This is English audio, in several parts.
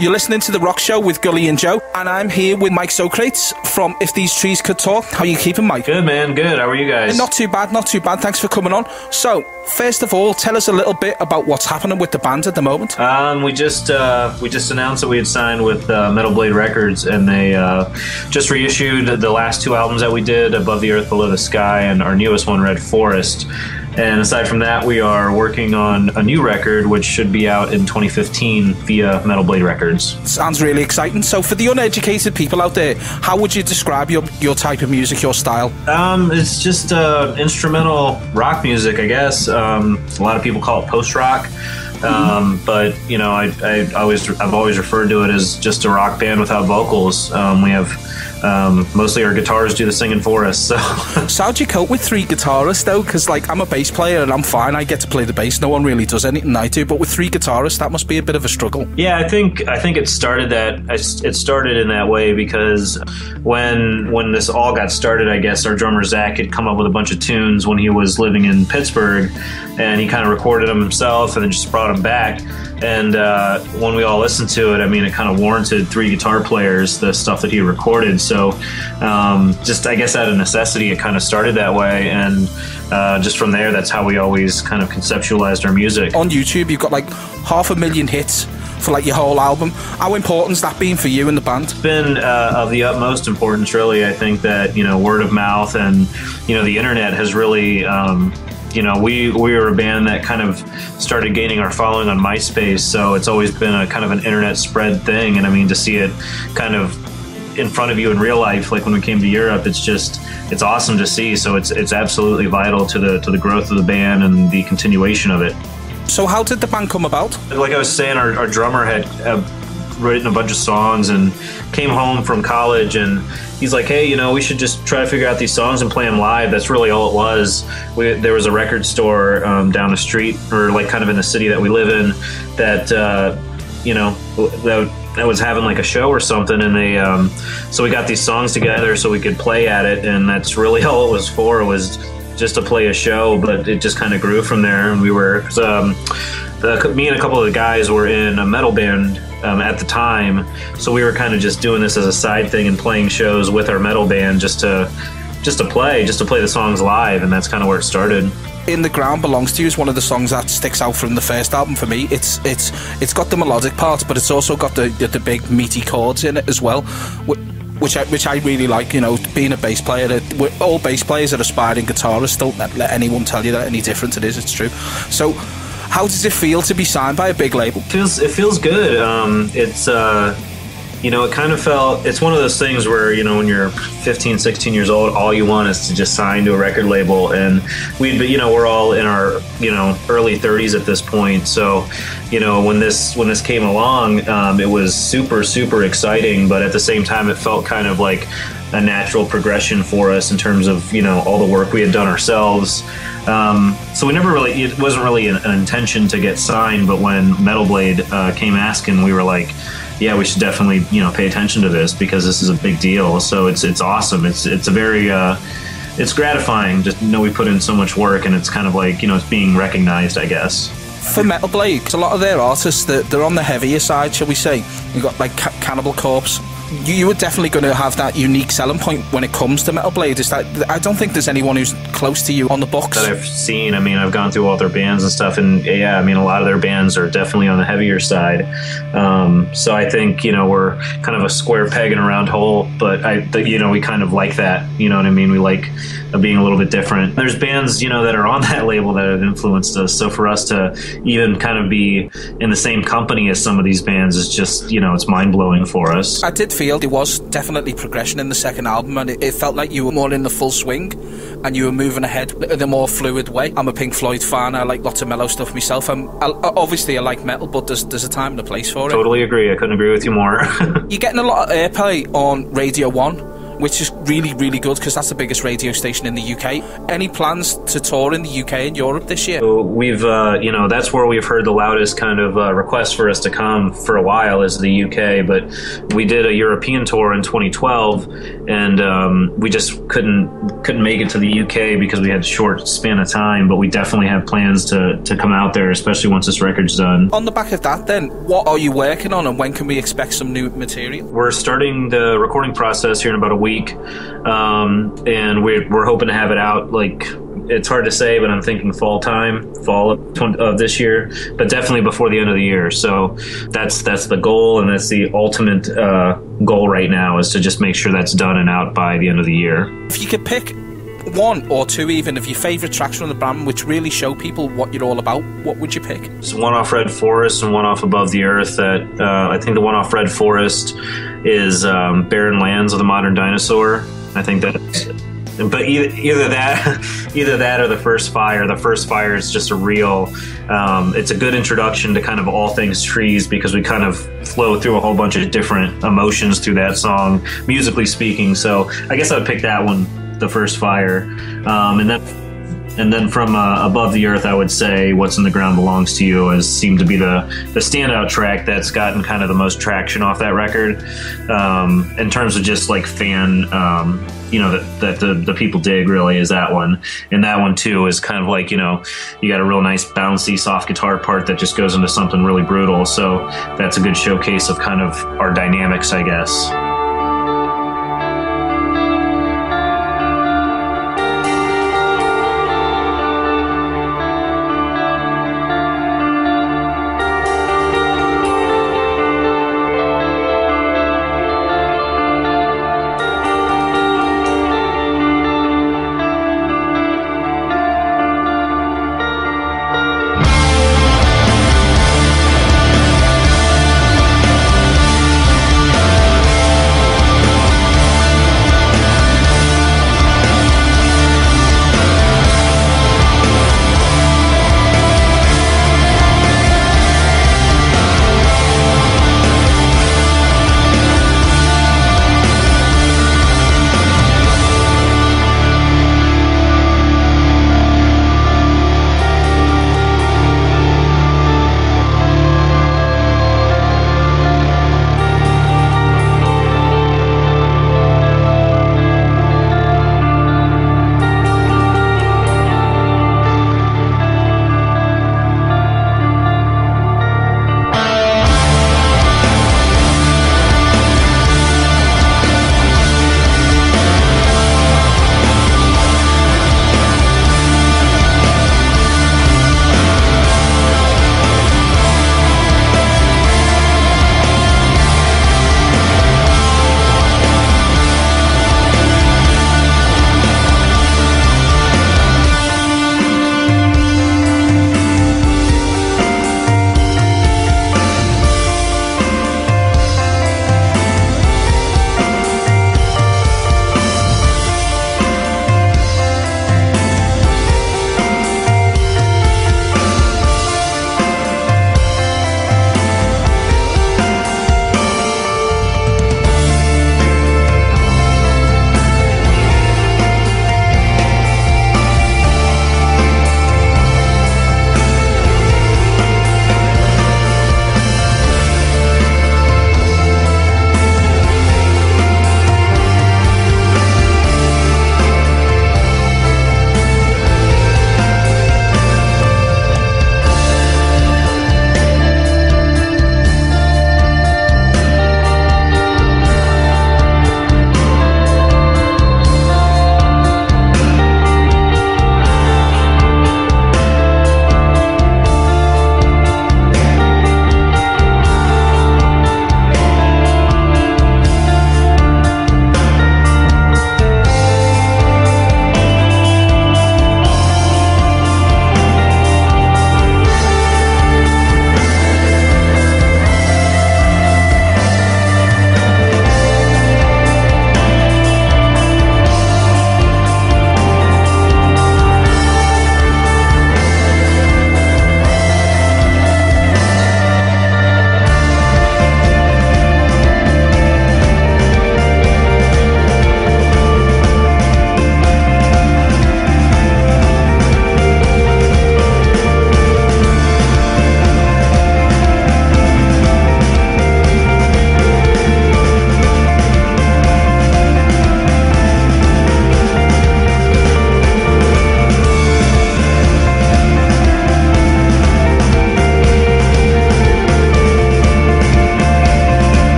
You're listening to The Rock Show with Gully and Joe, and I'm here with Mike Socrates from If These Trees Could Talk. How are you keeping, Mike? Good, man. Good. How are you guys? Not too bad, not too bad. Thanks for coming on. So, first of all, tell us a little bit about what's happening with the band at the moment. We just announced that we had signed with Metal Blade Records, and they just reissued the last two albums that we did, Above the Earth, Below the Sky, and our newest one, Red Forest. And aside from that, we are working on a new record, which should be out in 2015 via Metal Blade Records. Sounds really exciting. So for the uneducated people out there, how would you describe your type of music, your style? It's just instrumental rock music, I guess. A lot of people call it post-rock. But you know, I've always referred to it as just a rock band without vocals. We have mostly our guitars do the singing for us. So how do you cope with three guitarists though? Because like I'm a bass player and I'm fine. I get to play the bass. No one really does anything I do. But with three guitarists, that must be a bit of a struggle. Yeah, I think it started in that way because when this all got started, I guess our drummer Zach had come up with a bunch of tunes when he was living in Pittsburgh, and he kind of recorded them himself and then just brought them back. And when we all listened to it, I mean, it kind of warranted three guitar players, the stuff that he recorded. So just, I guess, out of necessity, it kind of started that way. And just from there, that's how we always kind of conceptualized our music. On YouTube, you've got like 500,000 hits for like your whole album. How important has that been for you and the band? It's been of the utmost importance, really. I think that, you know, word of mouth and, you know, the internet has really... you know, we were a band that kind of started gaining our following on MySpace, so it's always been a kind of an internet spread thing. And I mean, to see it kind of in front of you in real life, like when we came to Europe, it's awesome to see. So it's absolutely vital to the growth of the band and the continuation of it. So how did the band come about? Like I was saying, our drummer had written a bunch of songs and came home from college, and he's like, hey, you know, we should just try to figure out these songs and play them live. That's really all it was. There was a record store down the street, or like kind of in the city that we live in, that you know, that was having like a show or something, and they so we got these songs together so we could play at it, and that's really all it was for, was just to play a show. But it just kind of grew from there, and we were me and a couple of the guys were in a metal band at the time, so we were kind of just doing this as a side thing and playing shows with our metal band just to play the songs live, and that's kind of where it started. In the Ground Belongs to You is one of the songs that sticks out from the first album for me. It's got the melodic parts, but it's also got the big meaty chords in it as well, which I really like. You know, being a bass player, all bass players are aspiring guitarists. Don't let anyone tell you that any different. It's true. So how does it feel to be signed by a big label? It feels good. You know, it kind of felt, it's one of those things where, you know, when you're 15, 16 years old, all you want is to just sign to a record label. And you know, we're all in our, you know, early 30s at this point. So, you know, when this came along, it was super, super exciting. But at the same time, it felt kind of like a natural progression for us in terms of, you know, all the work we had done ourselves. So we never really, it wasn't really an intention to get signed, but when Metal Blade came asking, we were like, yeah, we should definitely, you know, pay attention to this because this is a big deal. So it's awesome. It's a very, it's gratifying just to know we put in so much work, and it's kind of like, you know, it's being recognized, I guess. For Metal Blade, 'cause a lot of their artists, they're on the heavier side, shall we say. You've got like Cannibal Corpse. You are definitely going to have that unique selling point when it comes to Metal Blade. Is that I don't think there's anyone who's close to you on the books that I've seen. I mean, I've gone through all their bands and stuff, and yeah, I mean, a lot of their bands are definitely on the heavier side. So I think, you know, we're kind of a square peg in a round hole, but you know, we kind of like that. You know what I mean? We like being a little bit different. There's bands, you know, that are on that label that have influenced us. So for us to even kind of be in the same company as some of these bands is just, you know, it's mind blowing for us. I did feel there was definitely progression in the second album, and it felt like you were more in the full swing and you were moving ahead in a more fluid way. I'm a Pink Floyd fan. I like lots of mellow stuff myself. Obviously I like metal, but there's a time and a place for it. Totally agree. I couldn't agree with you more. You're getting a lot of airplay on Radio 1 which is really, really good because that's the biggest radio station in the UK. Any plans to tour in the UK and Europe this year? So we've, that's where we've heard the loudest kind of request for us to come for a while is the UK. But we did a European tour in 2012, and we just couldn't make it to the UK because we had a short span of time. But we definitely have plans to come out there, especially once this record's done. On the back of that, then, what are you working on, and when can we expect some new material? We're starting the recording process here in about a week, and we're hoping to have it out, like, it's hard to say, but I'm thinking fall of this year, but definitely before the end of the year. So that's the goal, and that's the ultimate goal right now, is to just make sure that's done and out by the end of the year. If you could pick one or two even of your favourite tracks from the band which really show people what you're all about, what would you pick? There's one off Red Forest and one off Above the Earth. That I think the one off Red Forest is Barren Lands of the Modern Dinosaur. I think that, but either that or The First Fire. The First Fire is just a real, it's a good introduction to kind of all things trees, because we kind of flow through a whole bunch of different emotions through that song, musically speaking. So I guess I would pick that one, The First Fire, and then from Above the Earth, I would say What's in the Ground Belongs to You has seemed to be the standout track that's gotten kind of the most traction off that record, in terms of just like fan, that the people dig, really, is that one. And that one too is kind of like, you got a real nice bouncy soft guitar part that just goes into something really brutal. So that's a good showcase of kind of our dynamics, I guess.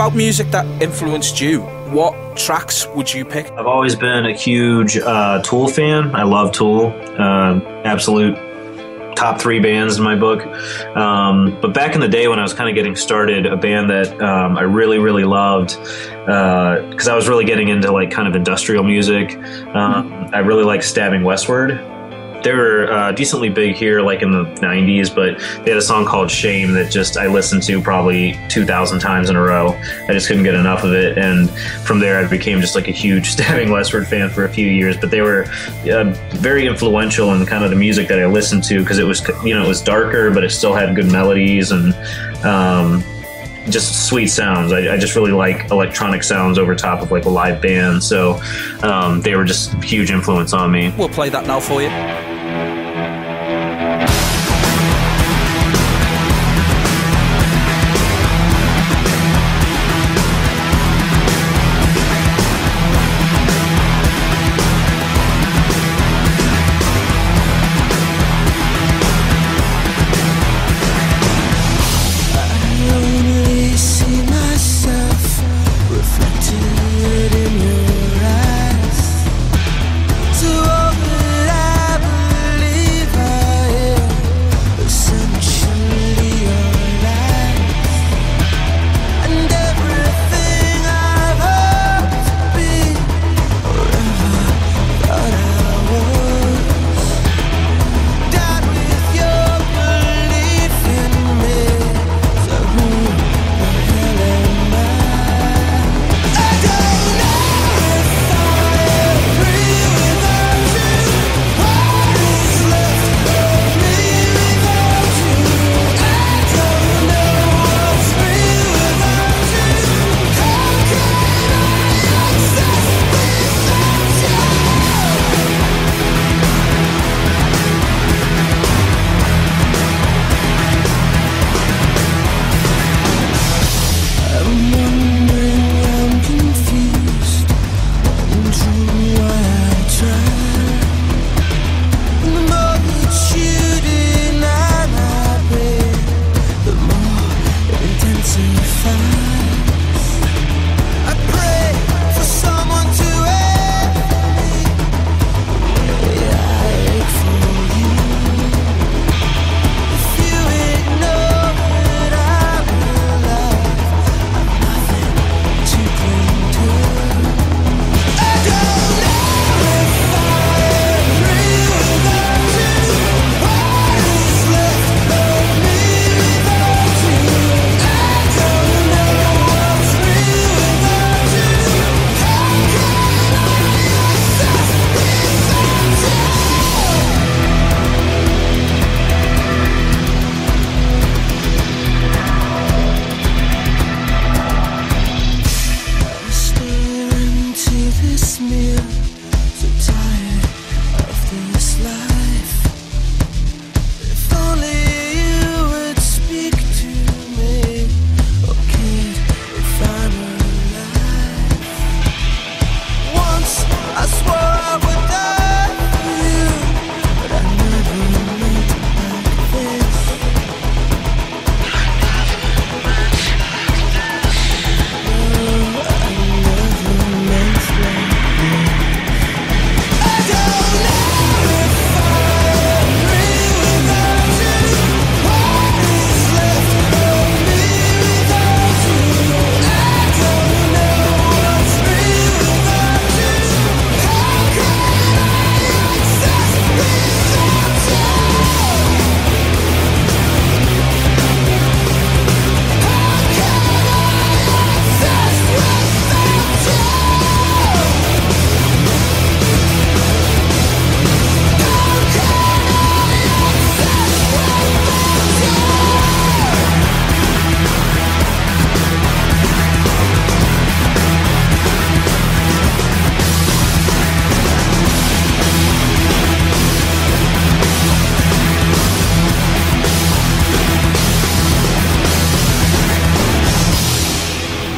about music that influenced you, what tracks would you pick? I've always been a huge Tool fan. I love Tool. Absolute top 3 bands in my book. But back in the day when I was kind of getting started, a band that I really, really loved, because I was really getting into like kind of industrial music. I really liked Stabbing Westward. They were decently big here like in the 90s, but they had a song called Shame that just I listened to probably 2,000 times in a row. I just couldn't get enough of it, and from there I became just like a huge Stabbing Westward fan for a few years. But they were very influential in kind of the music that I listened to, because it was, you know, it was darker, but it still had good melodies and just sweet sounds. I just really like electronic sounds over top of like a live band, so they were just a huge influence on me. We'll play that now for you.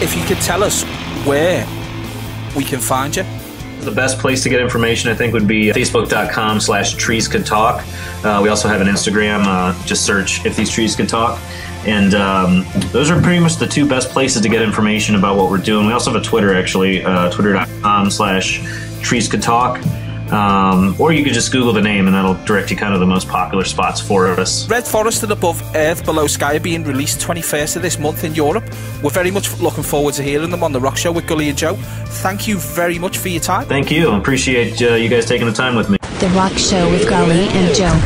if you could tell us where we can find you. The best place to get information, I think, would be facebook.com/treescouldtalk. We also have an Instagram. Just search If These Trees Could Talk. And those are pretty much the two best places to get information about what we're doing. We also have a Twitter, actually, twitter.com/Trees Could Talk. Or you could just Google the name and that'll direct you kind of the most popular spots for us. Red Forest and Above Earth Below Sky are being released 21st of this month in Europe. We're very much looking forward to hearing them on The Rock Show with Gully and Joe. Thank you very much for your time. Thank you. I appreciate you guys taking the time with me. The Rock Show with Gully and Joe.